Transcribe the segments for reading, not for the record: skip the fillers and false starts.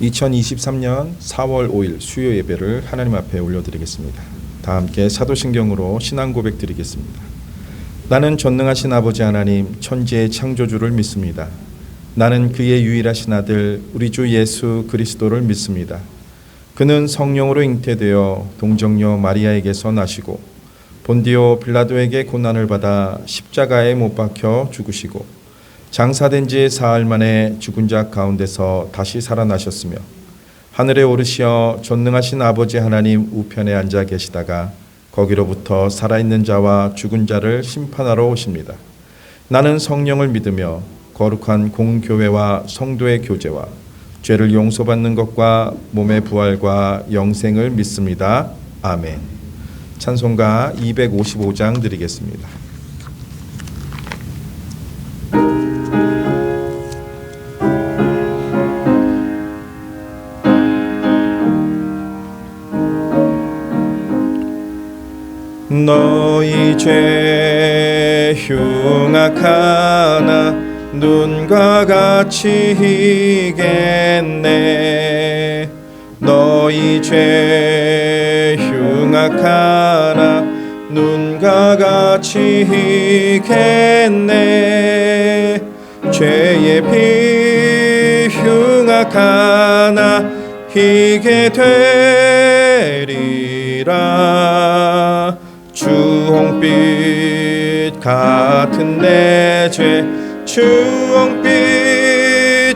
2023년 4월 5일 수요 예배를 하나님 앞에 올려드리겠습니다. 다 함께 사도신경으로 신앙 고백 드리겠습니다. 나는 전능하신 아버지 하나님 천지의 창조주를 믿습니다. 나는 그의 유일하신 아들 우리 주 예수 그리스도를 믿습니다. 그는 성령으로 잉태되어 동정녀 마리아에게서 나시고 본디오 빌라도에게 고난을 받아 십자가에 못 박혀 죽으시고 장사된 지 사흘 만에 죽은 자 가운데서 다시 살아나셨으며 하늘에 오르시어 전능하신 아버지 하나님 우편에 앉아 계시다가 거기로부터 살아있는 자와 죽은 자를 심판하러 오십니다. 나는 성령을 믿으며 거룩한 공교회와 성도의 교제와 죄를 용서받는 것과 몸의 부활과 영생을 믿습니다. 아멘. 찬송가 255장 드리겠습니다. 너희 죄 흉악하나 눈과 같이 희겠네. 너희 죄 흉악하나 눈과 같이 희겠네. 죄의 피 흉악하나 희게 되리라. 주홍빛 같은 내 죄 주홍빛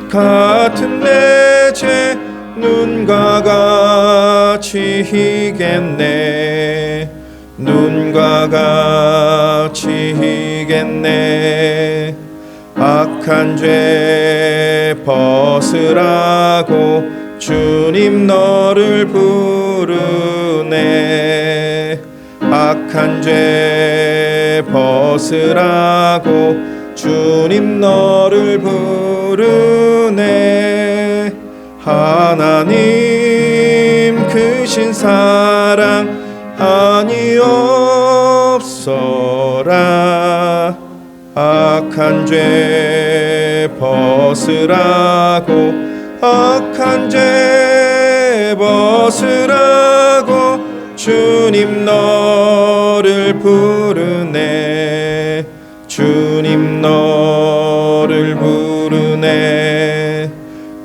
같은 내 죄 눈과 같이 희겠네. 눈과 같이 희겠네. 악한 죄 벗으라고 주님 너를 부르네. 악한 죄 벗으라고 주님 너를 부르네. 하나님 크신 사랑 아니옵소라. 악한 죄 벗으라고 악한 죄 벗으라고 주님 너를 부르네. 주님 너를 부르네.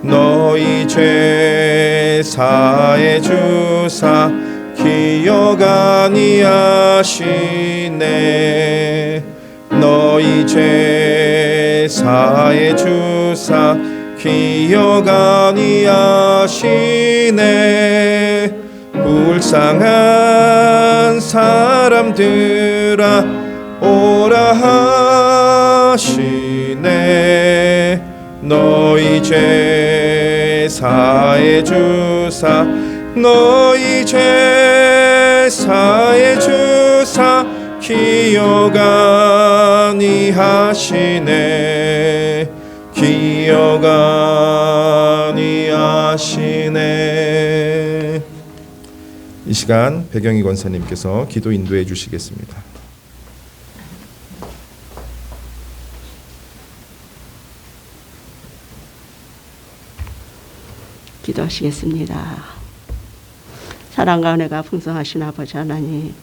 너희 죄 사해 주사 기억 아니하시네. 너희 죄 사해 주사 기억 아니하시네. 불쌍한 사람들아 오라 하시네. 너희 죄 사해 주사 너희 죄 사해 주사 기억 아니하시네. 기억 아니하시네. 이 시간 배경희 권사님께서 기도 인도해 주시겠습니다. 기도하시겠습니다. 사랑과 은혜가 풍성하신 아버지 하나님,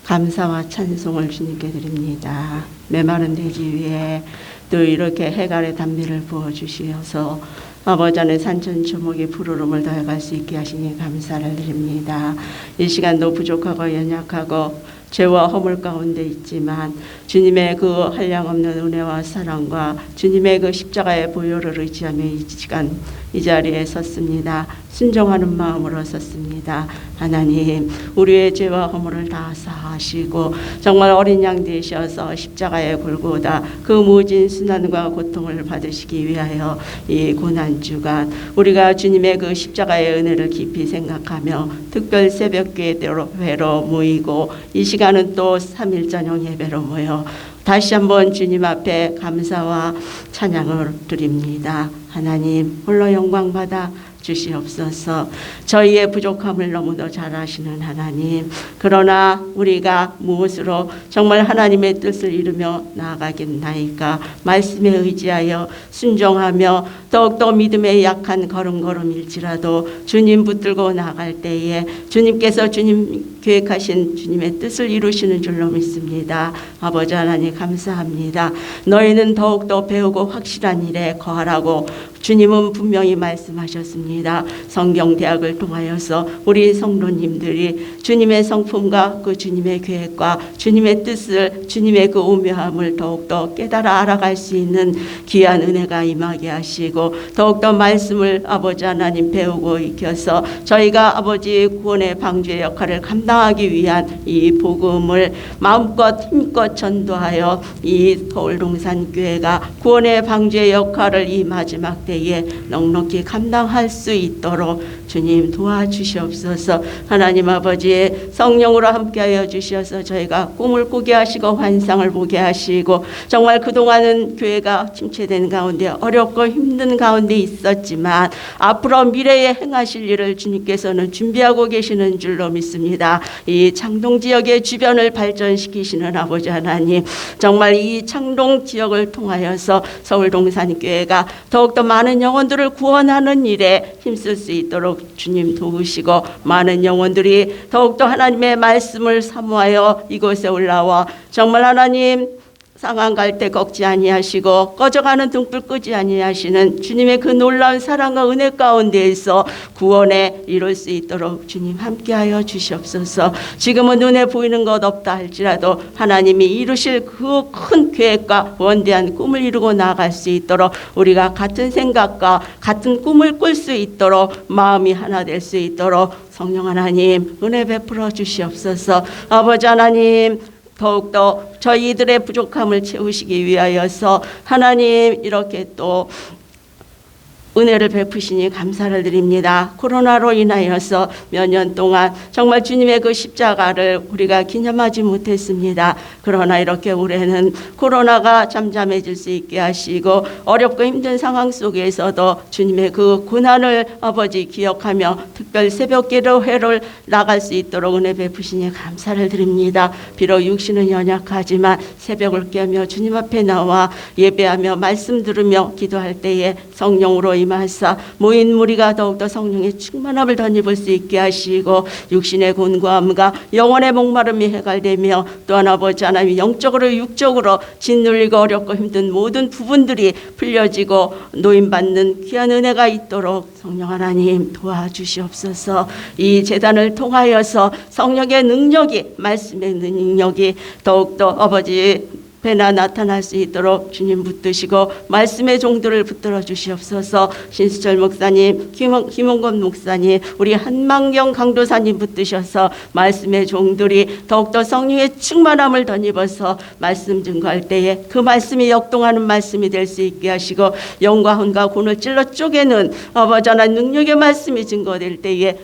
감사와 찬송을 주님께 드립니다. 메마른 대지 위에 또 이렇게 해갈의 단미를 부어주시어서 아버지 안에 산천초목이 푸르름을 더해갈 수 있게 하시니 감사를 드립니다. 이 시간도 부족하고 연약하고 죄와 허물 가운데 있지만 주님의 그 한량없는 은혜와 사랑과 주님의 그 십자가의 보혈을 의지하며 이 시간 이 자리에 섰습니다. 순종하는 마음으로 섰습니다. 하나님, 우리의 죄와 허물을 다 사하시고 정말 어린 양 되셔서 십자가에 골고다 그 무진 순환과 고통을 받으시기 위하여 이 고난주간 우리가 주님의 그 십자가의 은혜를 깊이 생각하며 특별 새벽기회로 모이고 이 시간은 또 3일 저녁 예배로 모여 다시 한번 주님 앞에 감사와 찬양을 드립니다. 하나님 홀로 영광받아 주시옵소서. 저희의 부족함을 너무도 잘 아시는 하나님, 그러나 우리가 무엇으로 정말 하나님의 뜻을 이루며 나아가겠나이까? 말씀에 의지하여 순종하며 더욱더 믿음의 약한 걸음걸음일지라도 주님 붙들고 나아갈 때에 주님께서 주님 계획하신 주님의 뜻을 이루시는 줄로 믿습니다. 아버지 하나님 감사합니다. 너희는 더욱더 배우고 확실한 일에 거하라고 주님은 분명히 말씀하셨습니다. 성경대학을 통하여서 우리 성도님들이 주님의 성품과 그 주님의 계획과 주님의 뜻을, 주님의 그 오묘함을 더욱더 깨달아 알아갈 수 있는 귀한 은혜가 임하게 하시고, 더욱더 말씀을 아버지 하나님 배우고 익혀서 저희가 아버지의 구원의 방주의 역할을 감당하기 위한 이 복음을 마음껏 힘껏 전도하여 이 서울동산교회가 구원의 방주의 역할을 이 마지막 때에 넉넉히 감당할 수 있도록 주님 도와주시옵소서. 하나님 아버지의 성령으로 함께하여 주셔서 저희가 꿈을 꾸게 하시고 환상을 보게 하시고, 정말 그동안은 교회가 침체된 가운데 어렵고 힘든 가운데 있었지만 앞으로 미래에 행하실 일을 주님께서는 준비하고 계시는 줄로 믿습니다. 이 창동 지역의 주변을 발전시키시는 아버지 하나님, 정말 이 창동 지역을 통하여서 서울동산교회가 더욱더 많은 영혼들을 구원하는 일에 힘쓸 수 있도록 주님 도우시고, 많은 영혼들이 더욱더 하나님의 말씀을 사모하여 이곳에 올라와 정말 하나님 상한 갈 때 꺾지 아니하시고 꺼져가는 등불 끄지 아니하시는 주님의 그 놀라운 사랑과 은혜 가운데에서 구원에 이룰 수 있도록 주님 함께하여 주시옵소서. 지금은 눈에 보이는 것 없다 할지라도 하나님이 이루실 그 큰 계획과 원대한 꿈을 이루고 나아갈 수 있도록 우리가 같은 생각과 같은 꿈을 꿀 수 있도록 마음이 하나 될 수 있도록 성령 하나님 은혜 베풀어 주시옵소서. 아버지 하나님, 더욱더 저희들의 부족함을 채우시기 위하여서 하나님 이렇게 또 은혜를 베푸시니 감사를 드립니다. 코로나로 인하여서 몇 년 동안 정말 주님의 그 십자가를 우리가 기념하지 못했습니다. 그러나 이렇게 올해는 코로나가 잠잠해질 수 있게 하시고 어렵고 힘든 상황 속에서도 주님의 그 고난을 아버지 기억하며 특별 새벽기도회를 나갈 수 있도록 은혜 베푸시니 감사를 드립니다. 비록 육신은 연약하지만 새벽을 깨며 주님 앞에 나와 예배하며 말씀 들으며 기도할 때에 성령으로 임하사 모인 무리가 더욱더 성령의 충만함을 덧입을 수 있게 하시고, 육신의 곤고함과 영혼의 목마름이 해갈되며 또한 아버지 하나님 영적으로 육적으로 짓눌리고 어렵고 힘든 모든 부분들이 풀려지고 노임받는 귀한 은혜가 있도록 성령 하나님 도와주시옵소서. 이 제단을 통하여서 성령의 능력이, 말씀의 능력이 더욱더 아버지 배나 나타날 수 있도록 주님 붙드시고 말씀의 종들을 붙들어 주시옵소서. 신수철 목사님, 김홍건 목사님, 우리 한만경 강도사님 붙드셔서 말씀의 종들이 더욱더 성령의 충만함을 덧입어서 말씀 증거할 때에 그 말씀이 역동하는 말씀이 될 수 있게 하시고, 영과 혼과 곤을 찔러 쪼개는 아버지 하나님 능력의 말씀이 증거될 때에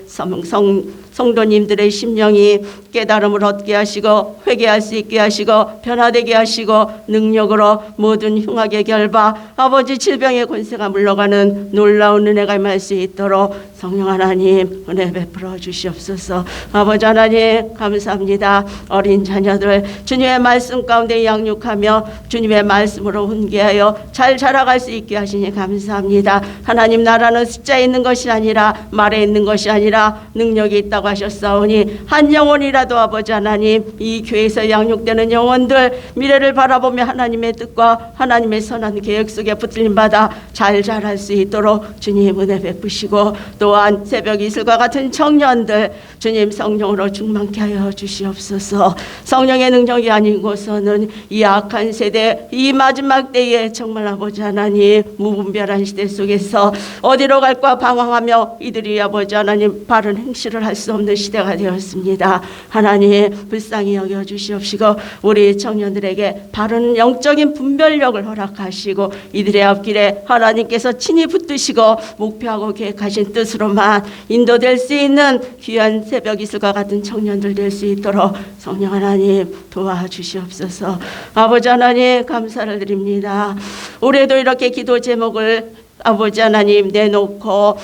성도님들의 심령이 깨달음을 얻게 하시고 회개할 수 있게 하시고 변화되게 하시고 능력으로 모든 흉악의 결바 아버지 질병의 권세가 물러가는 놀라운 은혜가 임할 수 있도록 성령 하나님 은혜 베풀어 주시옵소서. 아버지 하나님 감사합니다. 어린 자녀들 주님의 말씀 가운데 양육하며 주님의 말씀으로 훈계하여 잘 자라갈 수 있게 하시니 감사합니다. 하나님 나라는 숫자에 있는 것이 아니라 말에 있는 것이 아니라 능력이 있다고 하셨사오니 한 영혼이라도 아버지 하나님 이 교회에서 양육되는 영혼들 미래를 바라보며 하나님의 뜻과 하나님의 선한 계획 속에 붙들림 받아 잘 자랄 수 있도록 주님 은혜 베푸시고, 또한 새벽 이슬과 같은 청년들 주님 성령으로 충만케 하여 주시옵소서. 성령의 능력이 아니고서는 이 악한 세대 이 마지막 때에 정말 아버지 하나님 무분별한 시대 속에서 어디로 갈까 방황하며 이들이 아버지 하나님 바른 행실을 할 수 없는 시대가 되었습니다. 하나님 불쌍히 여겨 주시옵시고 우리 청년들에게 바른 영적인 분별력을 허락하시고 이들의 앞길에 하나님께서 친히 붙드시고 목표하고 계획하신 뜻으로만 인도될 수 있는 귀한 새벽 이슬과 같은 청년들 될 수 있도록 성령 하나님 도와주시옵소서. 아버지 하나님 감사를 드립니다. 올해도 이렇게 기도 제목을 아버지 하나님 내놓고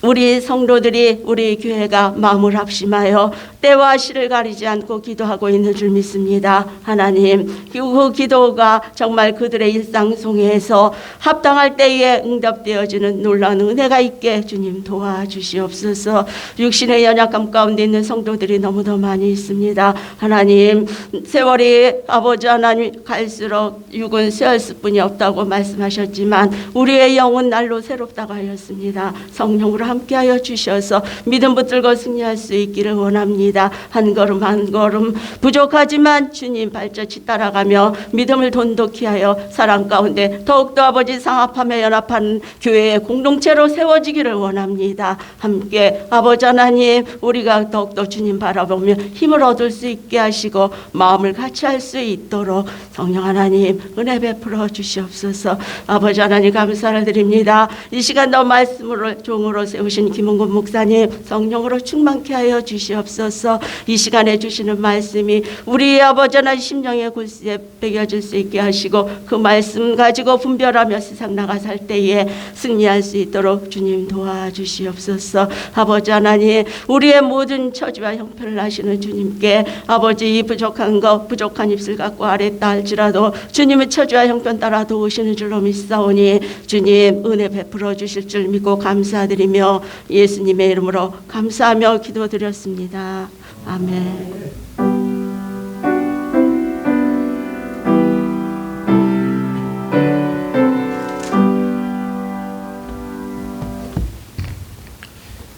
우리 성도들이 우리 교회가 마음을 합심하여 때와 시를 가리지 않고 기도하고 있는 줄 믿습니다. 하나님, 그 기도가 정말 그들의 일상 속에서 합당할 때에 응답되어지는 놀라운 은혜가 있게 주님 도와주시옵소서. 육신의 연약함 가운데 있는 성도들이 너무도 많이 있습니다. 하나님, 세월이 아버지 하나님 갈수록 육은 쇠할 뿐이 없다고 말씀하셨지만 우리의 영은 날로 새롭다고 하였습니다. 성령으로 함께하여 주셔서 믿음 붙들고 승리할 수 있기를 원합니다. 한 걸음 한 걸음 부족하지만 주님 발자취 따라가며 믿음을 돈독히 하여 사랑 가운데 더욱더 아버지 상합하며 연합한 교회의 공동체로 세워지기를 원합니다. 함께 아버지 하나님, 우리가 더욱더 주님 바라보며 힘을 얻을 수 있게 하시고 마음을 같이 할 수 있도록 성령 하나님 은혜 베풀어 주시옵소서. 아버지 하나님 감사를 드립니다. 이 시간도 말씀으로 종으로 세우신 김은곤 목사님 성령으로 충만케 하여 주시옵소서. 이 시간에 주시는 말씀이 우리 아버지 하나님 심령의 굴씨에 배겨질 수 있게 하시고 그 말씀 가지고 분별하며 세상 나가 살 때에 승리할 수 있도록 주님 도와주시옵소서. 아버지 하나님, 우리의 모든 처지와 형편을 아시는 주님께 아버지 이 부족한 것 부족한 입술 갖고 아랬다 할지라도 주님의 처지와 형편 따라 도우시는 줄로 믿사오니 주님 은혜 베풀어 주실 줄 믿고 감사드리며 예수님의 이름으로 감사하며 기도드렸습니다. 아멘.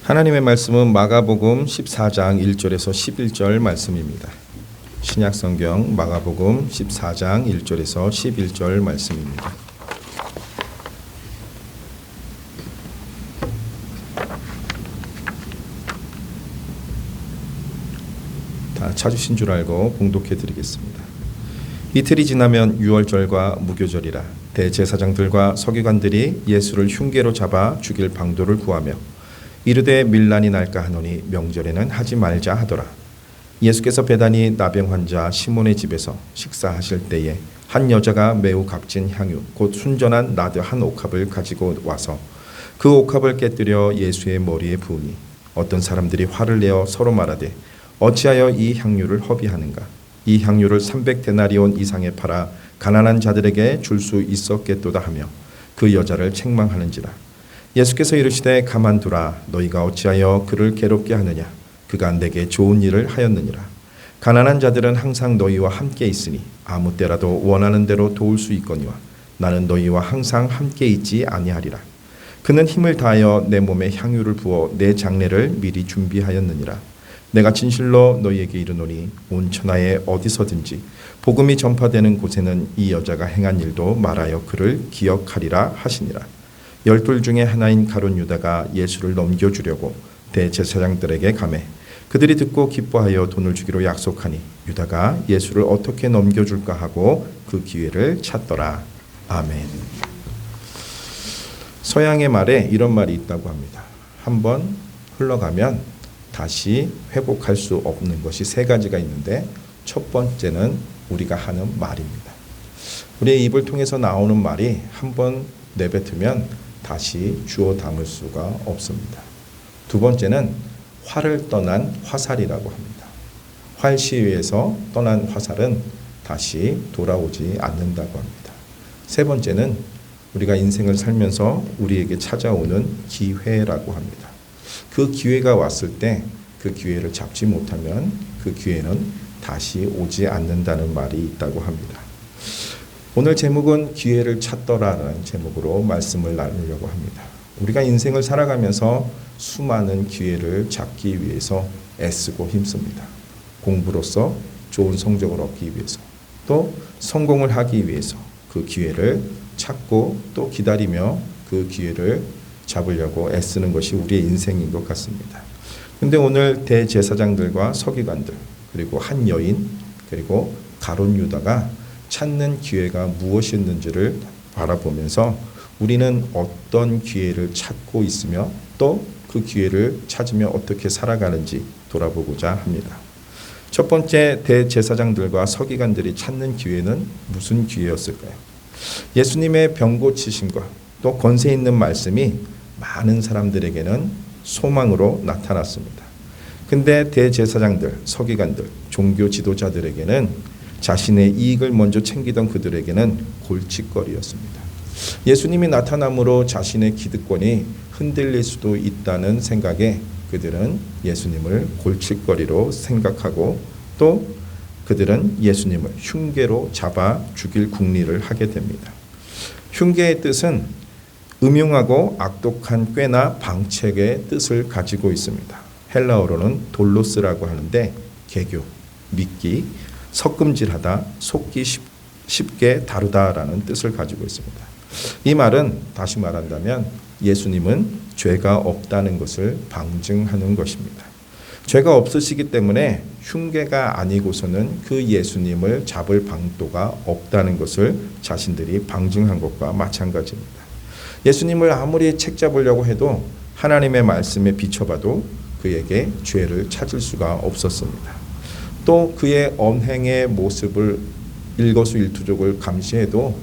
하나님의 말씀은 마가복음 14장 1절에서 11절 말씀입니다. 신약성경 마가복음 14장 1절에서 11절 말씀입니다. 다 찾으신 줄 알고 봉독해 드리겠습니다. 이틀이 지나면 유월절과 무교절이라 대제사장들과 서기관들이 예수를 흉계로 잡아 죽일 방도를 구하며 이르되 밀란이 날까 하노니 명절에는 하지 말자 하더라. 예수께서 베다니 나병 환자 시몬의 집에서 식사하실 때에 한 여자가 매우 값진 향유 곧 순전한 나드 한 옥합을 가지고 와서 그 옥합을 깨뜨려 예수의 머리에 부으니 어떤 사람들이 화를 내어 서로 말하되 어찌하여 이 향유를 허비하는가? 이 향유를 300데나리온 이상에 팔아 가난한 자들에게 줄 수 있었겠도다 하며 그 여자를 책망하는지라. 예수께서 이르시되 가만두라. 너희가 어찌하여 그를 괴롭게 하느냐? 그가 내게 좋은 일을 하였느니라. 가난한 자들은 항상 너희와 함께 있으니 아무 때라도 원하는 대로 도울 수 있거니와 나는 너희와 항상 함께 있지 아니하리라. 그는 힘을 다하여 내 몸에 향유를 부어 내 장례를 미리 준비하였느니라. 내가 진실로 너희에게 이르노니 온 천하에 어디서든지 복음이 전파되는 곳에는 이 여자가 행한 일도 말하여 그를 기억하리라 하시니라. 12 중에 하나인 가룟 유다가 예수를 넘겨주려고 대제사장들에게 가매 그들이 듣고 기뻐하여 돈을 주기로 약속하니 유다가 예수를 어떻게 넘겨줄까 하고 그 기회를 찾더라. 아멘. 서양의 말에 이런 말이 있다고 합니다. 한번 흘러가면 다시 회복할 수 없는 것이 3가지가 있는데 첫 번째는 우리가 하는 말입니다. 우리의 입을 통해서 나오는 말이 한번 내뱉으면 다시 주워 담을 수가 없습니다. 두 번째는 활을 떠난 화살이라고 합니다. 활시위에서 떠난 화살은 다시 돌아오지 않는다고 합니다. 세 번째는 우리가 인생을 살면서 우리에게 찾아오는 기회라고 합니다. 그 기회가 왔을 때 그 기회를 잡지 못하면 그 기회는 다시 오지 않는다는 말이 있다고 합니다. 오늘 제목은 기회를 찾더라라는 제목으로 말씀을 나누려고 합니다. 우리가 인생을 살아가면서 수많은 기회를 잡기 위해서 애쓰고 힘씁니다. 공부로서 좋은 성적을 얻기 위해서 또 성공을 하기 위해서 그 기회를 찾고 또 기다리며 그 기회를 잡으려고 애쓰는 것이 우리의 인생인 것 같습니다. 그런데 오늘 대제사장들과 서기관들 그리고 한 여인 그리고 가룟 유다가 찾는 기회가 무엇이었는지를 바라보면서 우리는 어떤 기회를 찾고 있으며 또 그 기회를 찾으며 어떻게 살아가는지 돌아보고자 합니다. 첫 번째 대제사장들과 서기관들이 찾는 기회는 무슨 기회였을까요? 예수님의 병 고치심과 또 권세 있는 말씀이 많은 사람들에게는 소망으로 나타났습니다. 근데 대제사장들, 서기관들, 종교 지도자들에게는 자신의 이익을 먼저 챙기던 그들에게는 골칫거리였습니다. 예수님이 나타남으로 자신의 기득권이 흔들릴 수도 있다는 생각에 그들은 예수님을 골칫거리로 생각하고 또 그들은 예수님을 흉계로 잡아 죽일 궁리를 하게 됩니다. 흉계의 뜻은 음흉하고 악독한 꾀나 방책의 뜻을 가지고 있습니다. 헬라어로는 돌로스라고 하는데 개교, 믿기, 석금질하다, 속기 쉽게 다루다라는 뜻을 가지고 있습니다. 이 말은 다시 말한다면 예수님은 죄가 없다는 것을 방증하는 것입니다. 죄가 없으시기 때문에 흉계가 아니고서는 그 예수님을 잡을 방도가 없다는 것을 자신들이 방증한 것과 마찬가지입니다. 예수님을 아무리 책잡으려고 해도 하나님의 말씀에 비춰봐도 그에게 죄를 찾을 수가 없었습니다. 또 그의 언행의 모습을 일거수일투족을 감시해도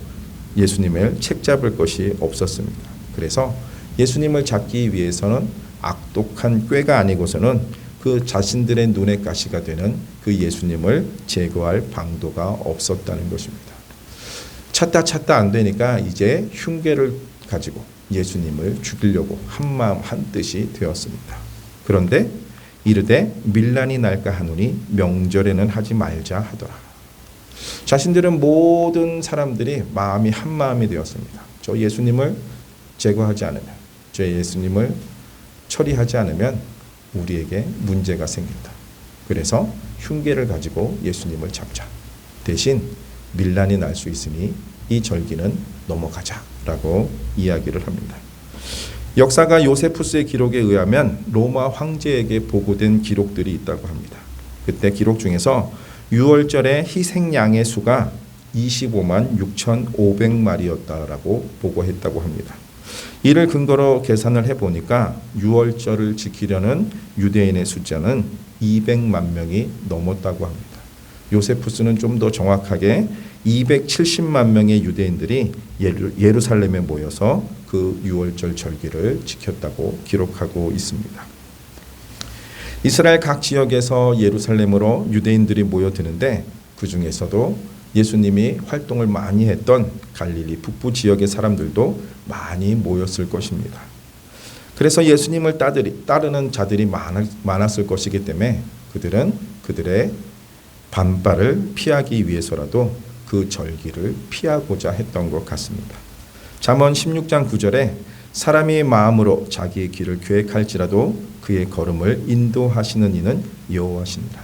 예수님을 책잡을 것이 없었습니다. 그래서 예수님을 잡기 위해서는 악독한 꾀가 아니고서는 그 자신들의 눈의 가시가 되는 그 예수님을 제거할 방도가 없었다는 것입니다. 찾다 안 되니까 이제 흉계를 가지고 예수님을 죽이려고 한마음 한뜻이 되었습니다. 그런데 이르되 밀란이 날까 하노니 명절에는 하지 말자 하더라. 자신들은 모든 사람들이 마음이 한마음이 되었습니다. 저 예수님을 제거하지 않으면, 저 예수님을 처리하지 않으면 우리에게 문제가 생긴다. 그래서 흉계를 가지고 예수님을 잡자. 대신 밀란이 날 수 있으니 이 절기는 넘어가자라고 이야기를 합니다. 역사가 요세푸스의 기록에 의하면 로마 황제에게 보고된 기록들이 있다고 합니다. 그때 기록 중에서 6월절에 희생양의 수가 25만 6,500마리였다라고 보고했다고 합니다. 이를 근거로 계산을 해보니까 6월절을 지키려는 유대인의 숫자는 200만 명이 넘었다고 합니다. 요세푸스는 좀 더 정확하게 270만 명의 유대인들이 예루살렘에 모여서 그 6월절 절기를 지켰다고 기록하고 있습니다. 이스라엘 각 지역에서 예루살렘으로 유대인들이 모여드는데 그 중에서도 예수님이 활동을 많이 했던 갈릴리 북부 지역의 사람들도 많이 모였을 것입니다. 그래서 예수님을 따르는 자들이 많았을 것이기 때문에 그들은 그들의 반발을 피하기 위해서라도 그 절기를 피하고자 했던 것 같습니다. 잠언 16장 9절에 사람이 마음으로 자기의 길을 계획할지라도 그의 걸음을 인도하시는 이는 여호와시니라.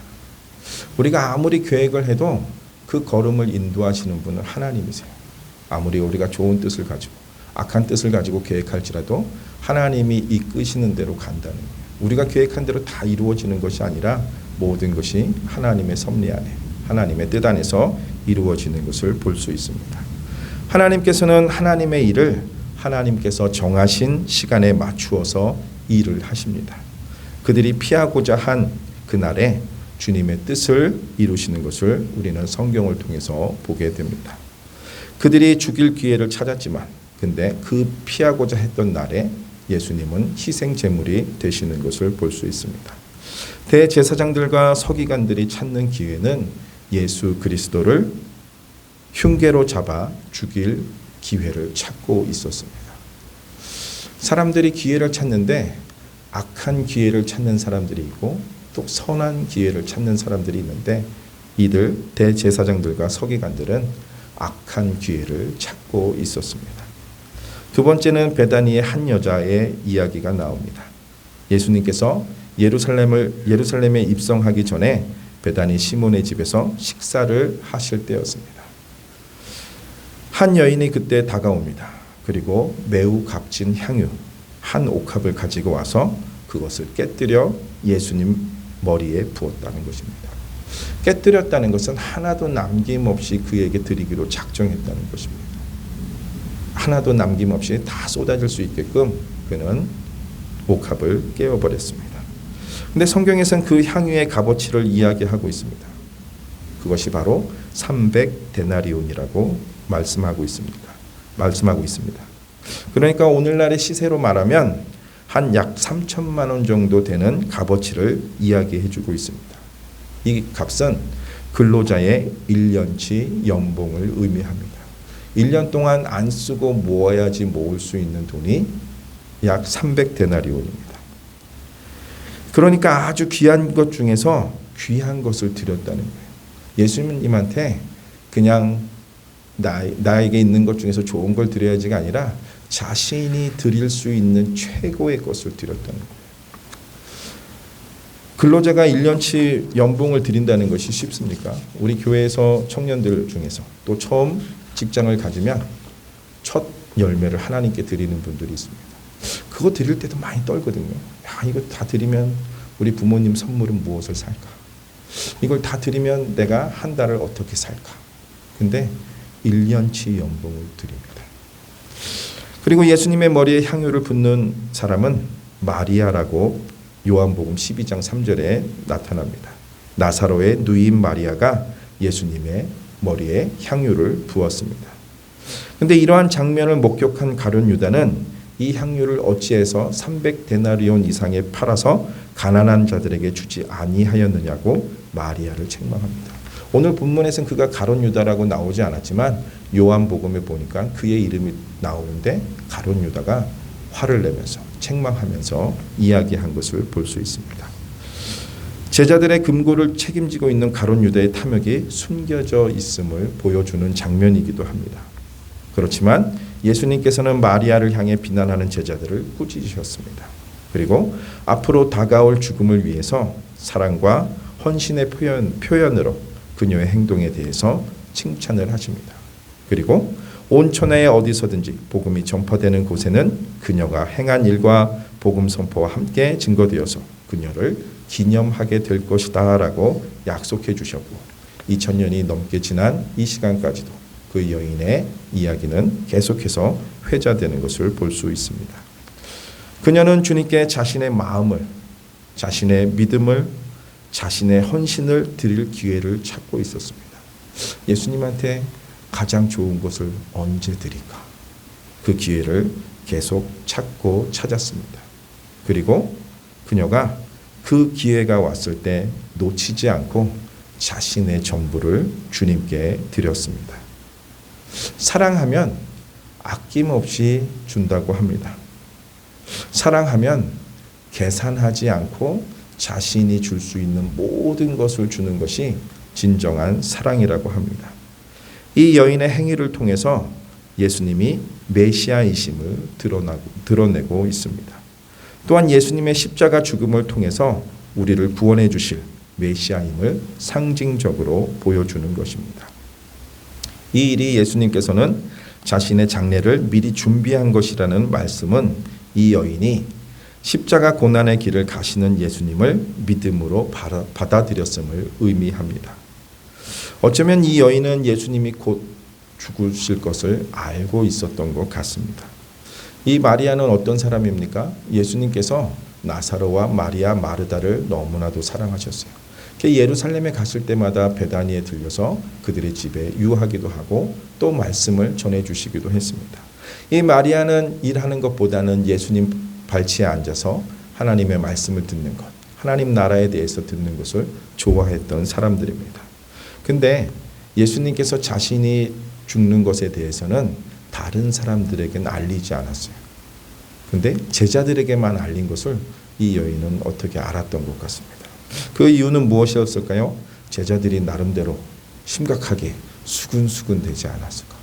우리가 아무리 계획을 해도 그 걸음을 인도하시는 분은 하나님이세요. 아무리 우리가 좋은 뜻을 가지고 악한 뜻을 가지고 계획할지라도 하나님이 이끄시는 대로 간다는 거예요. 우리가 계획한 대로 다 이루어지는 것이 아니라 모든 것이 하나님의 섭리 안에 하나님의 뜻 안에서 이루어지는 것을 볼 수 있습니다. 하나님께서는 하나님의 일을 하나님께서 정하신 시간에 맞추어서 일을 하십니다. 그들이 피하고자 한 그날에 주님의 뜻을 이루시는 것을 우리는 성경을 통해서 보게 됩니다. 그들이 죽일 기회를 찾았지만 근데 그 피하고자 했던 날에 예수님은 희생 제물이 되시는 것을 볼 수 있습니다. 대제사장들과 서기관들이 찾는 기회는 예수 그리스도를 흉계로 잡아 죽일 기회를 찾고 있었습니다. 사람들이 기회를 찾는데 악한 기회를 찾는 사람들이 있고 또 선한 기회를 찾는 사람들이 있는데 이들 대제사장들과 서기관들은 악한 기회를 찾고 있었습니다. 두 번째는 베다니의 한 여자의 이야기가 나옵니다. 예수님께서 예루살렘에 입성하기 전에 베다니 시몬의 집에서 식사를 하실 때였습니다. 한 여인이 그때 다가옵니다. 그리고 매우 값진 향유 한 옥합을 가지고 와서 그것을 깨뜨려 예수님 머리에 부었다는 것입니다. 깨뜨렸다는 것은 하나도 남김없이 그에게 드리기로 작정했다는 것입니다. 하나도 남김없이 다 쏟아질 수 있게끔 그는 옥합을 깨어버렸습니다. 근데 성경에서는 그 향유의 값어치를 이야기하고 있습니다. 그것이 바로 300데나리온이라고 말씀하고 있습니다. 그러니까 오늘날의 시세로 말하면 한 약 3천만 원 정도 되는 값어치를 이야기해 주고 있습니다. 이 값은 근로자의 1년치 연봉을 의미합니다. 1년 동안 안 쓰고 모아야지 모을 수 있는 돈이 약 300데나리온입니다. 그러니까 아주 귀한 것 중에서 귀한 것을 드렸다는 거예요. 예수님한테 그냥 나에게 있는 것 중에서 좋은 걸 드려야지가 아니라 자신이 드릴 수 있는 최고의 것을 드렸다는 거예요. 근로자가 1년치 연봉을 드린다는 것이 쉽습니까? 우리 교회에서 청년들 중에서 또 처음 직장을 가지면 첫 열매를 하나님께 드리는 분들이 있습니다. 그거 드릴 때도 많이 떨거든요. 야, 이거 다 드리면 우리 부모님 선물은 무엇을 살까? 이걸 다 드리면 내가 한 달을 어떻게 살까? 근데 1년치 연봉을 드립니다. 그리고 예수님의 머리에 향유를 붓는 사람은 마리아라고 요한복음 12장 3절에 나타납니다. 나사로의 누이인 마리아가 예수님의 머리에 향유를 부었습니다. 그런데 이러한 장면을 목격한 가룟 유다는 이 향유를 어찌해서 300데나리온 이상에 팔아서 가난한 자들에게 주지 아니하였느냐고 마리아를 책망합니다. 오늘 본문에서는 그가 가룟 유다라고 나오지 않았지만 요한복음에 보니까 그의 이름이 나오는데 가룟 유다가 화를 내면서 책망하면서 이야기한 것을 볼 수 있습니다. 제자들의 금고를 책임지고 있는 가룟 유다의 탐욕이 숨겨져 있음을 보여주는 장면이기도 합니다. 그렇지만 예수님께서는 마리아를 향해 비난하는 제자들을 꾸짖으셨습니다. 그리고 앞으로 다가올 죽음을 위해서 사랑과 헌신의 표현으로 그녀의 행동에 대해서 칭찬을 하십니다. 그리고 온 천하에 어디서든지 복음이 전파되는 곳에는 그녀가 행한 일과 복음 선포와 함께 증거되어서 그녀를 기념하게 될 것이다 라고 약속해 주셨고 2000년이 넘게 지난 이 시간까지도 그 여인의 이야기는 계속해서 회자되는 것을 볼 수 있습니다. 그녀는 주님께 자신의 마음을, 자신의 믿음을, 자신의 헌신을 드릴 기회를 찾고 있었습니다. 예수님한테 가장 좋은 것을 언제 드릴까? 그 기회를 계속 찾고 찾았습니다. 그리고 그녀가 그 기회가 왔을 때 놓치지 않고 자신의 전부를 주님께 드렸습니다. 사랑하면 아낌없이 준다고 합니다. 사랑하면 계산하지 않고 자신이 줄 수 있는 모든 것을 주는 것이 진정한 사랑이라고 합니다. 이 여인의 행위를 통해서 예수님이 메시아이심을 드러내고 있습니다. 또한 예수님의 십자가 죽음을 통해서 우리를 구원해 주실 메시아임을 상징적으로 보여주는 것입니다. 이 일이 예수님께서는 자신의 장례를 미리 준비한 것이라는 말씀은 이 여인이 십자가 고난의 길을 가시는 예수님을 믿음으로 받아들였음을 의미합니다. 어쩌면 이 여인은 예수님이 곧 죽으실 것을 알고 있었던 것 같습니다. 이 마리아는 어떤 사람입니까? 예수님께서 나사로와 마리아 마르다를 너무나도 사랑하셨어요. 예루살렘에 갔을 때마다 베다니에 들려서 그들의 집에 유하기도 하고 또 말씀을 전해주시기도 했습니다. 이 마리아는 일하는 것보다는 예수님 발치에 앉아서 하나님의 말씀을 듣는 것, 하나님 나라에 대해서 듣는 것을 좋아했던 사람들입니다. 근데 예수님께서 자신이 죽는 것에 대해서는 다른 사람들에게는 알리지 않았어요. 근데 제자들에게만 알린 것을 이 여인은 어떻게 알았던 것 같습니다. 그 이유는 무엇이었을까요? 제자들이 나름대로 심각하게 수근수근 되지 않았을까?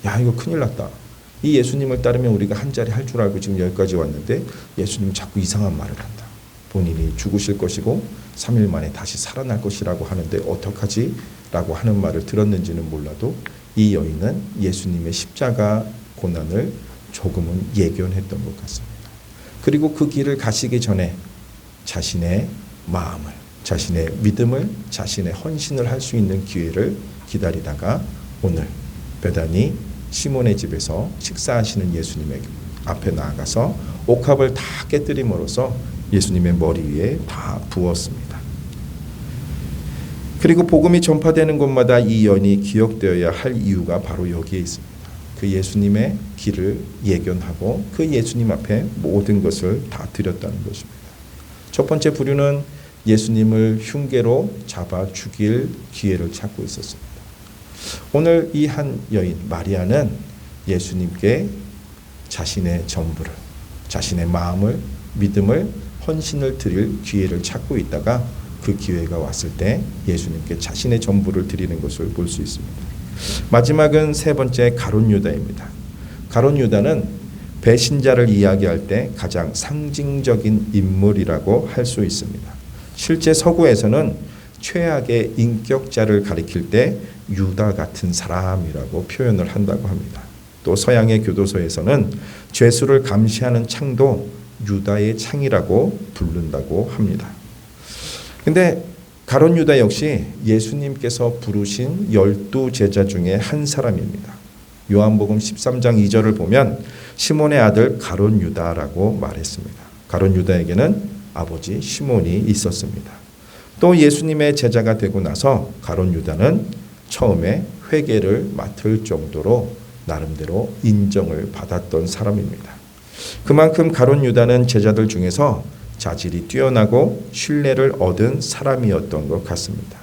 야, 이거 큰일 났다. 이 예수님을 따르면 우리가 한 자리 할 줄 알고 지금 여기까지 왔는데 예수님 자꾸 이상한 말을 한다. 본인이 죽으실 것이고 3일 만에 다시 살아날 것이라고 하는데 어떡하지? 라고 하는 말을 들었는지는 몰라도 이 여인은 예수님의 십자가 고난을 조금은 예견했던 것 같습니다. 그리고 그 길을 가시기 전에 자신의 마음을, 자신의 믿음을, 자신의 헌신을 할 수 있는 기회를 기다리다가 오늘 베다니 시몬의 집에서 식사하시는 예수님의 앞에 나아가서 옥합을 다 깨뜨림으로써 예수님의 머리 위에 다 부었습니다. 그리고 복음이 전파되는 곳마다 이 연이 기억되어야 할 이유가 바로 여기에 있습니다. 그 예수님의 길을 예견하고 그 예수님 앞에 모든 것을 다 드렸다는 것입니다. 첫 번째 부류는 예수님을 흉계로 잡아 죽일 기회를 찾고 있었습니다. 오늘 이 한 여인 마리아는 예수님께 자신의 전부를, 자신의 마음을, 믿음을, 헌신을 드릴 기회를 찾고 있다가 그 기회가 왔을 때 예수님께 자신의 전부를 드리는 것을 볼 수 있습니다. 마지막은 세 번째 가룟 유다입니다. 가룟 유다는 배신자를 이야기할 때 가장 상징적인 인물이라고 할 수 있습니다. 실제 서구에서는 최악의 인격자를 가리킬 때 유다 같은 사람이라고 표현을 한다고 합니다. 또 서양의 교도소에서는 죄수를 감시하는 창도 유다의 창이라고 부른다고 합니다. 근데 가룟 유다 역시 예수님께서 부르신 12 제자 중에 한 사람입니다. 요한복음 13장 2절을 보면 시몬의 아들 가룟 유다라고 말했습니다. 가룟 유다에게는 아버지 시몬이 있었습니다. 또 예수님의 제자가 되고 나서 가룟 유다는 처음에 회계를 맡을 정도로 나름대로 인정을 받았던 사람입니다. 그만큼 가룟 유다는 제자들 중에서 자질이 뛰어나고 신뢰를 얻은 사람이었던 것 같습니다.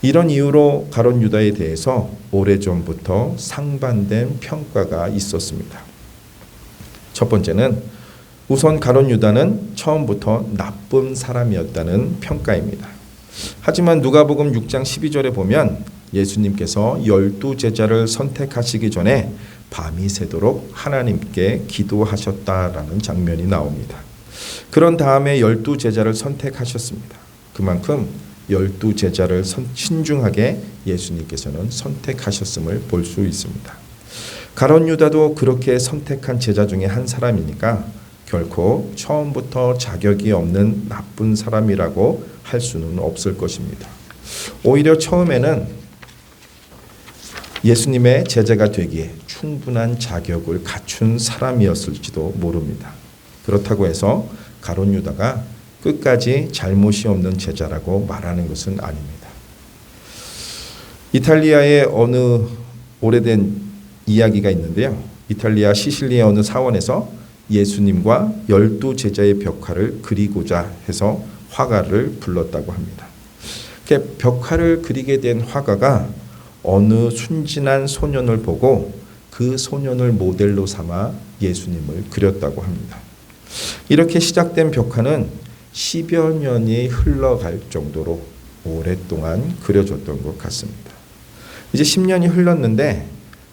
이런 이유로 가룟 유다에 대해서 오래전부터 상반된 평가가 있었습니다. 첫 번째는 우선 가룟 유다는 처음부터 나쁜 사람이었다는 평가입니다. 하지만 누가복음 6장 12절에 보면 예수님께서 12 제자를 선택하시기 전에 밤이 새도록 하나님께 기도하셨다라는 장면이 나옵니다. 그런 다음에 12 제자를 선택하셨습니다. 그만큼 12 제자를 신중하게 예수님께서는 선택하셨음을 볼 수 있습니다. 가룟 유다도 그렇게 선택한 제자 중에 한 사람이니까 결코 처음부터 자격이 없는 나쁜 사람이라고 할 수는 없을 것입니다. 오히려 처음에는 예수님의 제자가 되기에 충분한 자격을 갖춘 사람이었을지도 모릅니다. 그렇다고 해서 가룟 유다가 끝까지 잘못이 없는 제자라고 말하는 것은 아닙니다. 이탈리아의 어느 오래된 이야기가 있는데요. 이탈리아 시실리의 어느 사원에서 예수님과 12 제자의 벽화를 그리고자 해서 화가를 불렀다고 합니다. 벽화를 그리게 된 화가가 어느 순진한 소년을 보고 그 소년을 모델로 삼아 예수님을 그렸다고 합니다. 이렇게 시작된 벽화는 10여 년이 흘러갈 정도로 오랫동안 그려졌던 것 같습니다. 이제 10년이 흘렀는데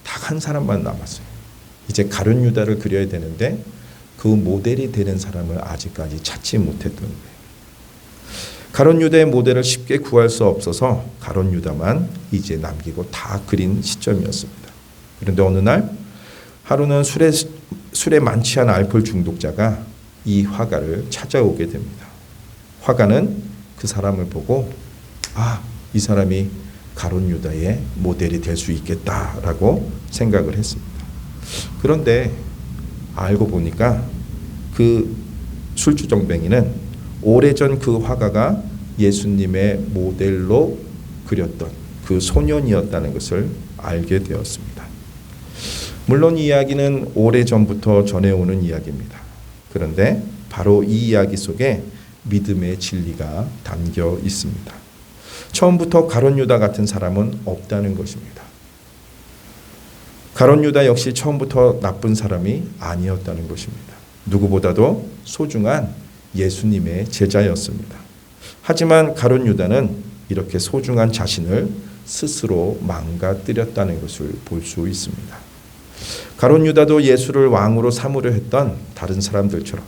딱 한 사람만 남았어요. 이제 가룟 유다를 그려야 되는데 그 모델이 되는 사람을 아직까지 찾지 못했던 거예요. 가룟 유다의 모델을 쉽게 구할 수 없어서 가룟 유다만 이제 남기고 다 그린 시점이었습니다. 그런데 어느 날 하루는 술에 만취한 알코올 중독자가 이 화가를 찾아오게 됩니다. 화가는 그 사람을 보고 이 사람이 가룟 유다의 모델이 될 수 있겠다라고 생각을 했습니다. 그런데 알고 보니까 그 술주정뱅이는 오래전 그 화가가 예수님의 모델로 그렸던 그 소년이었다는 것을 알게 되었습니다. 물론 이 이야기는 오래전부터 전해오는 이야기입니다. 그런데 바로 이 이야기 속에 믿음의 진리가 담겨 있습니다. 처음부터 가룟 유다 같은 사람은 없다는 것입니다. 가룟 유다 역시 처음부터 나쁜 사람이 아니었다는 것입니다. 누구보다도 소중한 예수님의 제자였습니다. 하지만 가룟 유다는 이렇게 소중한 자신을 스스로 망가뜨렸다는 것을 볼 수 있습니다. 가룟 유다도 예수를 왕으로 삼으려 했던 다른 사람들처럼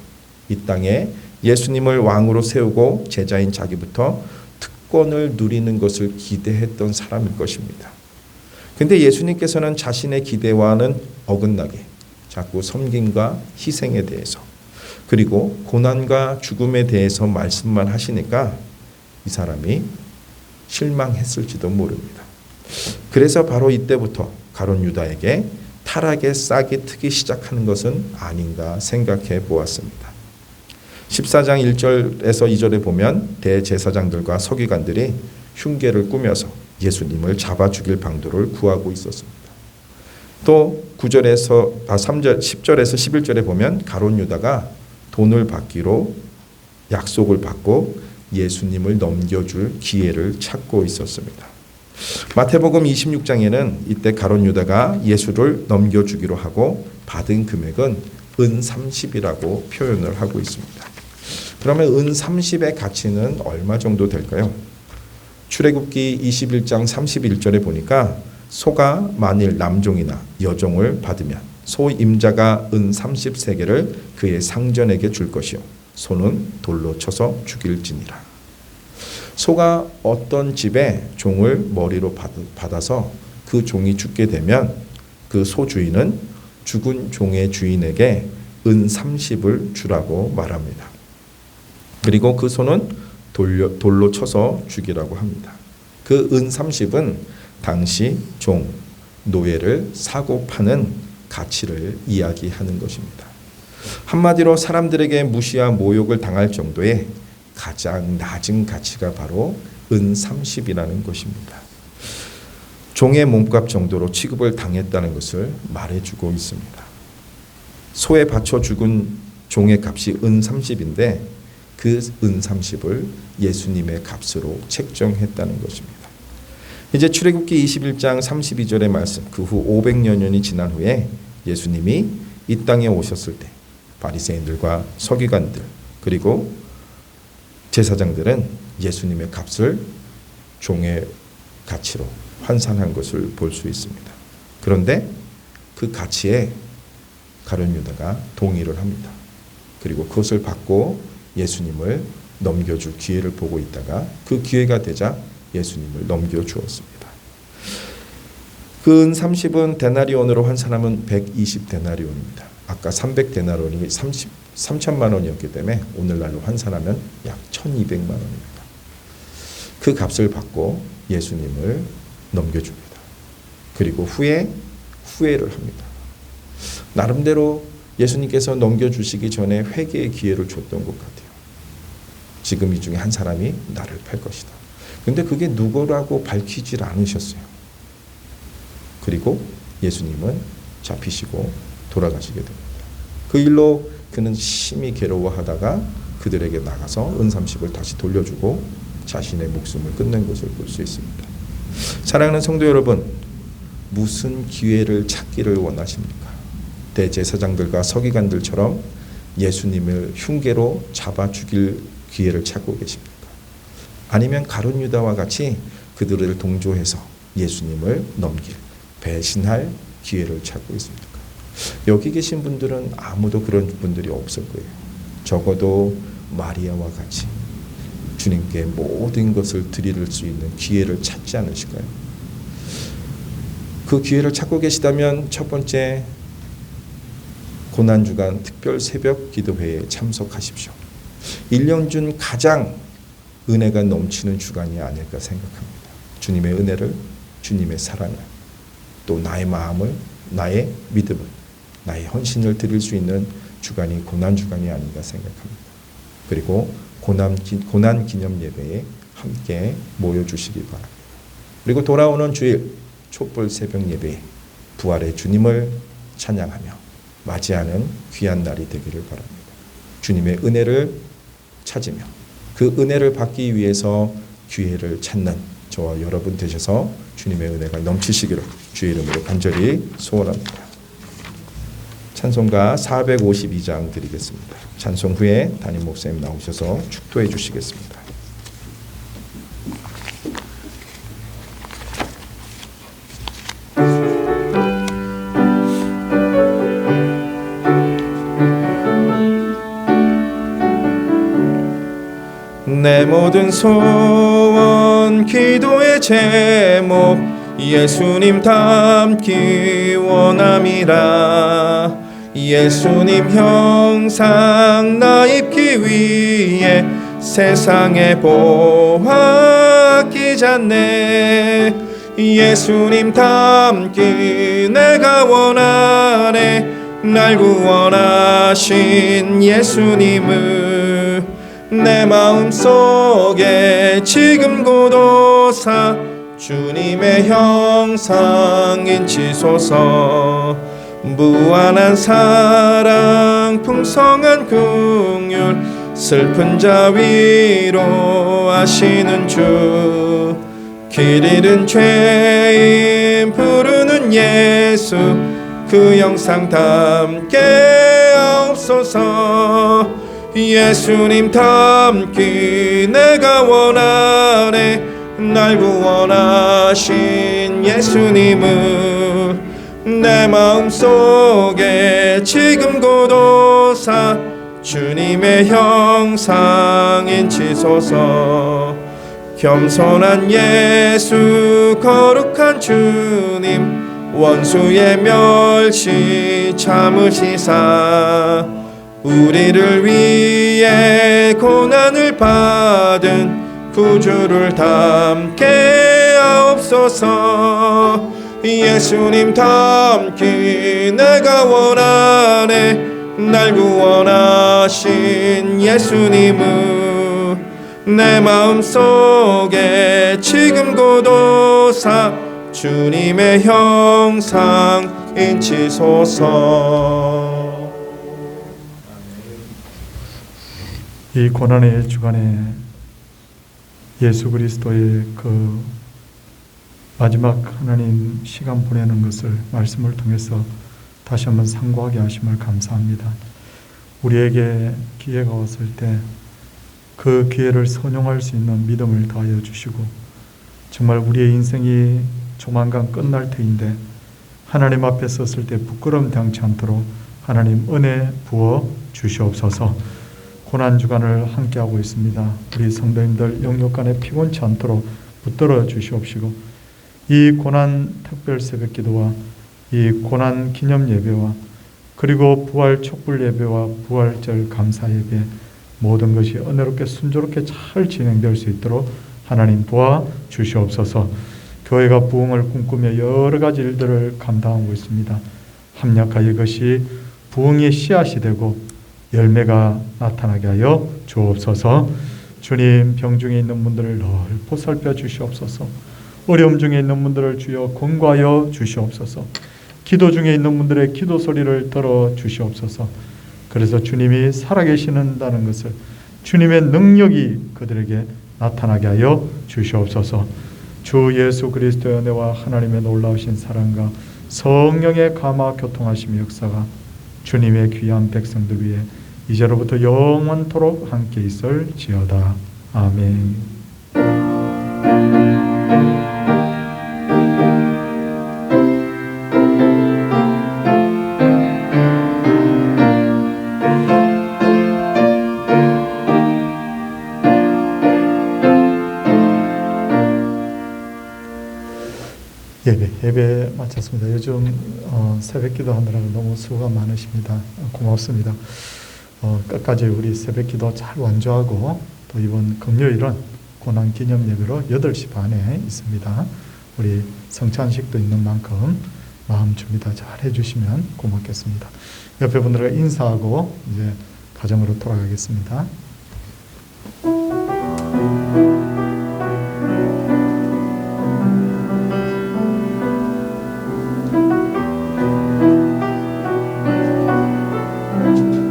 이 땅에 예수님을 왕으로 세우고 제자인 자기부터 특권을 누리는 것을 기대했던 사람일 것입니다. 근데 예수님께서는 자신의 기대와는 어긋나게 자꾸 섬김과 희생에 대해서 그리고 고난과 죽음에 대해서 말씀만 하시니까 이 사람이 실망했을지도 모릅니다. 그래서 바로 이때부터 가룟 유다에게 타락의 싹이 트기 시작하는 것은 아닌가 생각해 보았습니다. 14장 1절에서 2절에 보면 대제사장들과 서기관들이 흉계를 꾸며서 예수님을 잡아 죽일 방도를 구하고 있었습니다. 또 3절 10절에서 11절에 보면 가룟 유다가 돈을 받기로 약속을 받고 예수님을 넘겨줄 기회를 찾고 있었습니다. 마태복음 26장에는 이때 가룟 유다가 예수를 넘겨주기로 하고 받은 금액은 은 30이라고 표현을 하고 있습니다. 그러면 은 30의 가치는 얼마 정도 될까요? 출애굽기 21장 31절에 보니까 소가 만일 남종이나 여종을 받으면 소 임자가 은 30세겔을 그의 상전에게 줄 것이요 소는 돌로 쳐서 죽일지니라. 소가 어떤 집에 종을 머리로 받아서 그 종이 죽게 되면 그 소 주인은 죽은 종의 주인에게 은 30을 주라고 말합니다. 그리고 그 소는 돌로 쳐서 죽이라고 합니다. 그 은 30은 당시 종, 노예를 사고 파는 가치를 이야기하는 것입니다. 한마디로 사람들에게 무시와 모욕을 당할 정도의 가장 낮은 가치가 바로 은 30이라는 것입니다. 종의 몸값 정도로 취급을 당했다는 것을 말해주고 있습니다. 소에 바쳐 죽은 종의 값이 은 30인데 그 은 30을 예수님의 값으로 책정했다는 것입니다. 이제 출애굽기 21장 32절의 말씀, 그 후 500여 년이 지난 후에 예수님이 이 땅에 오셨을 때 바리새인들과 서기관들 그리고 제사장들은 예수님의 값을 종의 가치로 환산한 것을 볼 수 있습니다. 그런데 그 가치에 가룟 유다가 동의를 합니다. 그리고 그것을 받고 예수님을 넘겨줄 기회를 보고 있다가 그 기회가 되자 예수님을 넘겨주었습니다. 그 은 30은 데나리온으로 환산하면 120데나리온입니다. 아까 300데나리온이 3천만 원이었기 때문에 오늘날로 환산하면 약 1200만 원입니다. 그 값을 받고 예수님을 넘겨줍니다. 그리고 후회를 합니다. 나름대로 예수님께서 넘겨주시기 전에 회개의 기회를 줬던 것 같아요. 지금 이 중에 한 사람이 나를 팔 것이다. 그런데 그게 누구라고 밝히질 않으셨어요. 그리고 예수님은 잡히시고 돌아가시게 됩니다. 그 일로 그는 심히 괴로워하다가 그들에게 나가서 은 30을 다시 돌려주고 자신의 목숨을 끝낸 것을 볼 수 있습니다. 사랑하는 성도 여러분, 무슨 기회를 찾기를 원하십니까? 대제사장들과 서기관들처럼 예수님을 흉계로 잡아 죽일 기회를 찾고 계십니까? 아니면 가룟 유다와 같이 그들을 동조해서 예수님을 넘길, 배신할 기회를 찾고 있습니까? 여기 계신 분들은 아무도 그런 분들이 없을 거예요. 적어도 마리아와 같이 주님께 모든 것을 드릴 수 있는 기회를 찾지 않으실까요? 그 기회를 찾고 계시다면 첫 번째 고난주간 특별 새벽 기도회에 참석하십시오. 1년 중 가장 은혜가 넘치는 주간이 아닐까 생각합니다. 주님의 은혜를, 주님의 사랑을, 또 나의 마음을, 나의 믿음을, 나의 헌신을 드릴 수 있는 주간이 고난주간이 아닌가 생각합니다. 그리고 고난 기념 예배에 함께 모여주시기 바랍니다. 그리고 돌아오는 주일 촛불 새벽 예배에 부활의 주님을 찬양하며 맞이하는 귀한 날이 되기를 바랍니다. 주님의 은혜를 찾으며 그 은혜를 받기 위해서 기회를 찾는 저와 여러분 되셔서 주님의 은혜가 넘치시기를 주의 이름으로 간절히 소원합니다. 찬송가 452장 드리겠습니다. 찬송 후에 담임 목사님 나오셔서 축도해 주시겠습니다. 내 모든 소원 기도의 제목 예수님 닮기 원함이라. 예수님 형상 나 입기 위해 세상에 보았기 전에 예수님 닮기 내가 원하네. 날 구원하신 예수님을 내 마음속에 지금 고도사 주님의 형상 인치소서. 무한한 사랑 풍성한 긍휼 슬픈 자 위로하시는 주. 길 잃은 죄인 부르는 예수 그 영상 담게 하옵소서. 예수님 닮기 내가 원하네. 날 구원하신 예수님을 내 마음속에 지금 고도사 주님의 형상 인치소서. 겸손한 예수 거룩한 주님 원수의 멸시 참으시사 우리를 위해 고난을 받은 구주를 닮게 하옵소서. 예수님 닮기 내가 원하네. 날 구원하신 예수님을 내 마음속에 지금 고도사 주님의 형상 인치소서. 이 고난의 주간에 예수 그리스도의 그 마지막 하나님 시간 보내는 것을 말씀을 통해서 다시 한번 상고하게 하심을 감사합니다. 우리에게 기회가 왔을 때 그 기회를 선용할 수 있는 믿음을 더하여 주시고 정말 우리의 인생이 조만간 끝날 터인데 하나님 앞에 섰을 때 부끄러움 당치 않도록 하나님 은혜 부어 주시옵소서. 고난주간을 함께하고 있습니다. 우리 성도님들 영육간에 피곤치 않도록 붙들어 주시옵시고 이 고난 특별 새벽기도와 이 고난 기념 예배와 그리고 부활 촛불 예배와 부활절 감사 예배 모든 것이 은혜롭게 순조롭게 잘 진행될 수 있도록 하나님 도와 주시옵소서. 교회가 부흥을 꿈꾸며 여러 가지 일들을 감당하고 있습니다. 합력하여 이것이 부흥의 씨앗이 되고 열매가 나타나게 하여 주옵소서. 주님, 병중에 있는 분들을 늘 보살펴 주시옵소서. 어려움 중에 있는 분들을 주여 권고하여 주시옵소서. 기도 중에 있는 분들의 기도 소리를 들어 주시옵소서. 그래서 주님이 살아계시는다는 것을 주님의 능력이 그들에게 나타나게 하여 주시옵소서. 주 예수 그리스도의 은혜와 하나님의 놀라우신 사랑과 성령의 감화 교통하심의 역사가 주님의 귀한 백성들 위해 이제로부터 영원토록 함께 있을지어다. 아멘. 예배 마쳤습니다. 요즘 새벽기도 하느라고 너무 수고가 많으십니다. 고맙습니다. 끝까지 우리 새벽기도 잘 완주하고 또 이번 금요일은 고난기념 예배로 8시 반에 있습니다. 우리 성찬식도 있는 만큼 마음 준비 다 잘 해주시면 고맙겠습니다. 옆에 분들과 인사하고 이제 가정으로 돌아가겠습니다.